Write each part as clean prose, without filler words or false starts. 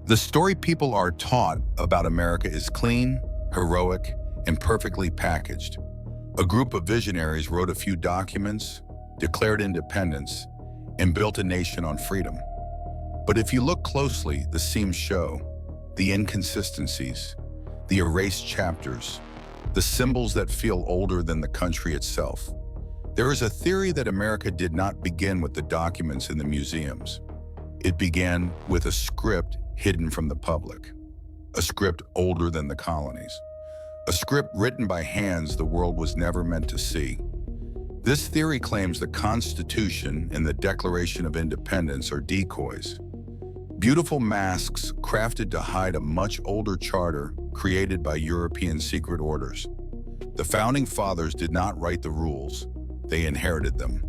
The story people are taught about America is clean, heroic, and perfectly packaged. A group of visionaries wrote a few documents, declared independence, and built a nation on freedom. But if you look closely, the seams show the inconsistencies, the erased chapters, the symbols that feel older than the country itself. There is a theory that America did not begin with the documents in the museums. It began with a script hidden from the public, a script older than the colonies, a script written by hands the world was never meant to see. This theory claims the Constitution and the Declaration of Independence are decoys, beautiful masks crafted to hide a much older charter created by European secret orders. The Founding Fathers did not write the rules, they inherited them.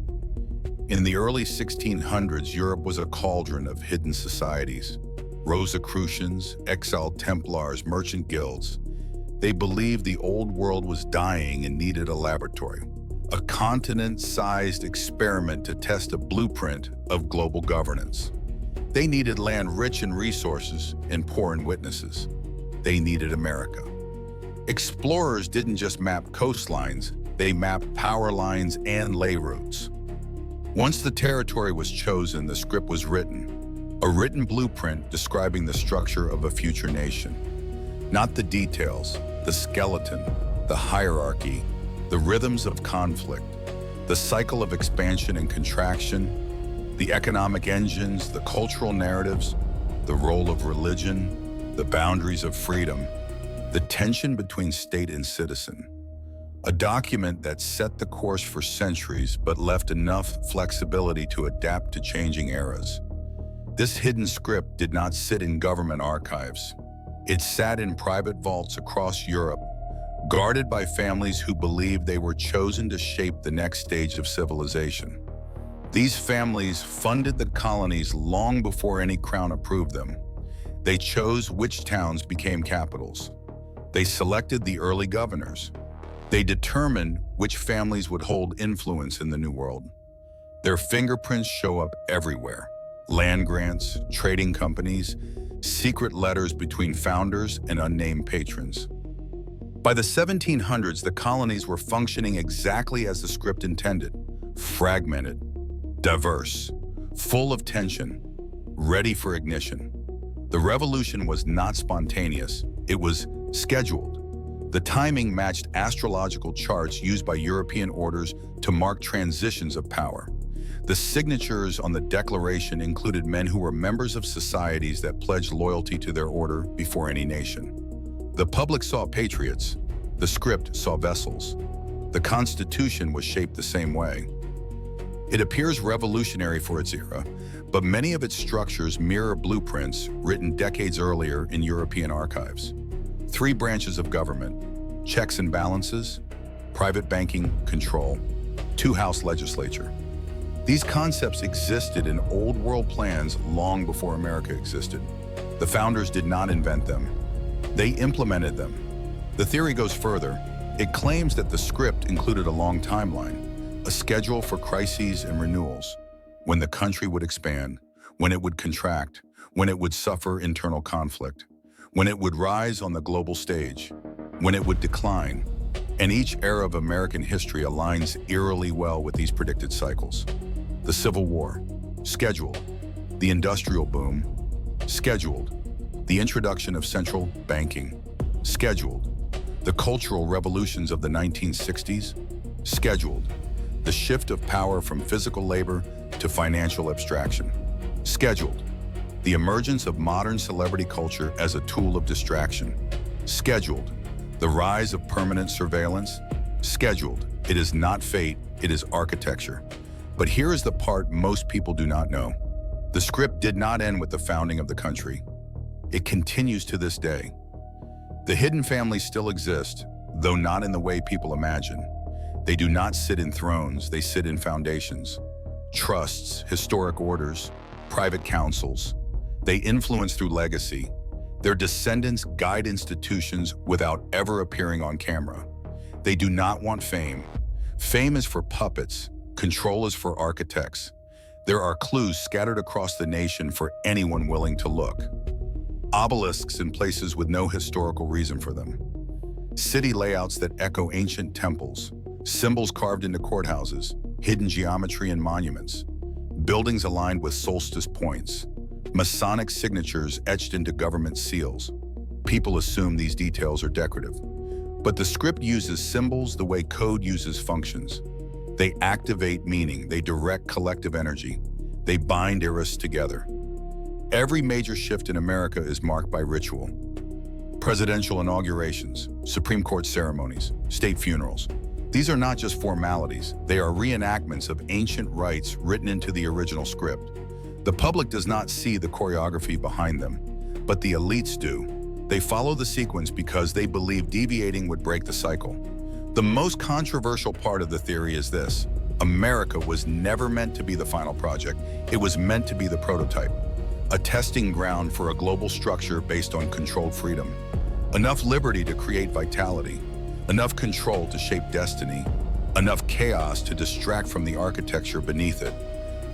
In the early 1600s, Europe was a cauldron of hidden societies. Rosicrucians, exiled Templars, merchant guilds. They believed the old world was dying and needed a laboratory, a continent-sized experiment to test a blueprint of global governance. They needed land rich in resources and poor in witnesses. They needed America. Explorers didn't just map coastlines, they mapped power lines and ley routes. Once the territory was chosen, the script was written. A written blueprint describing the structure of a future nation. Not the details, the skeleton, the hierarchy, the rhythms of conflict, the cycle of expansion and contraction, the economic engines, the cultural narratives, the role of religion, the boundaries of freedom, the tension between state and citizen. A document that set the course for centuries but left enough flexibility to adapt to changing eras. This hidden script did not sit in government archives. It sat in private vaults across Europe, guarded by families who believed they were chosen to shape the next stage of civilization. These families funded the colonies long before any crown approved them. They chose which towns became capitals. They selected the early governors. They determined which families would hold influence in the New World. Their fingerprints show up everywhere. Land grants, trading companies, secret letters between founders and unnamed patrons. By the 1700s, the colonies were functioning exactly as the script intended, fragmented, diverse, full of tension, ready for ignition. The revolution was not spontaneous, it was scheduled. The timing matched astrological charts used by European orders to mark transitions of power. The signatures on the Declaration included men who were members of societies that pledged loyalty to their order before any nation. The public saw patriots, the script saw vessels. The Constitution was shaped the same way. It appears revolutionary for its era, but many of its structures mirror blueprints written decades earlier in European archives. 3 branches of government, checks and balances, private banking control, 2-house legislature. These concepts existed in old world plans long before America existed. The founders did not invent them. They implemented them. The theory goes further. It claims that the script included a long timeline, a schedule for crises and renewals, when the country would expand, when it would contract, when it would suffer internal conflict, when it would rise on the global stage, when it would decline. And each era of American history aligns eerily well with these predicted cycles. The Civil War, scheduled. The Industrial Boom, scheduled. The introduction of central banking, scheduled. The cultural revolutions of the 1960s, scheduled. The shift of power from physical labor to financial abstraction, scheduled. The emergence of modern celebrity culture as a tool of distraction, scheduled. The rise of permanent surveillance, scheduled. It is not fate, it is architecture. But here is the part most people do not know. The script did not end with the founding of the country. It continues to this day. The hidden families still exist, though not in the way people imagine. They do not sit in thrones, they sit in foundations. Trusts, historic orders, private councils. They influence through legacy. Their descendants guide institutions without ever appearing on camera. They do not want fame. Fame is for puppets. Control is for architects. There are clues scattered across the nation for anyone willing to look. obelisks in places with no historical reason for them, city layouts that echo ancient temples, symbols carved into courthouses, hidden geometry and monuments, buildings aligned with solstice points, Masonic signatures etched into government seals. People assume these details are decorative. But the script uses symbols the way code uses functions. They activate meaning, they direct collective energy, they bind eras together. Every major shift in America is marked by ritual. Presidential inaugurations, Supreme Court ceremonies, state funerals. These are not just formalities, they are reenactments of ancient rites written into the original script. The public does not see the choreography behind them, but the elites do. They follow the sequence because they believe deviating would break the cycle. The most controversial part of the theory is this: America was never meant to be the final project. It was meant to be the prototype, a testing ground for a global structure based on controlled freedom. Enough liberty to create vitality, enough control to shape destiny, enough chaos to distract from the architecture beneath it.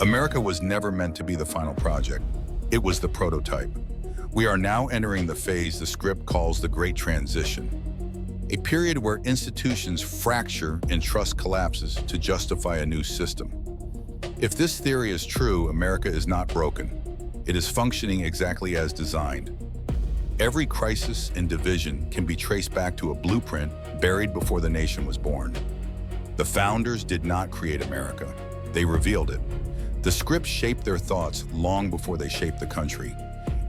America was never meant to be the final project. It was the prototype. We are now entering the phase the script calls the Great Transition, a period where institutions fracture and trust collapses to justify a new system. If this theory is true, America is not broken. It is functioning exactly as designed. Every crisis and division can be traced back to a blueprint buried before the nation was born. The founders did not create America. They revealed it. The script shaped their thoughts long before they shaped the country.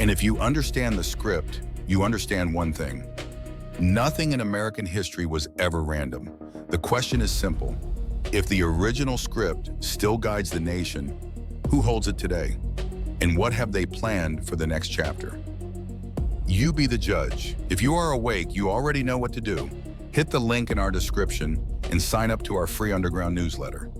And if you understand the script, you understand one thing. Nothing in American history was ever random. The question is simple. If the original script still guides the nation, who holds it today? And what have they planned for the next chapter? You be the judge. If you are awake, you already know what to do. Hit the link in our description and sign up to our free underground newsletter.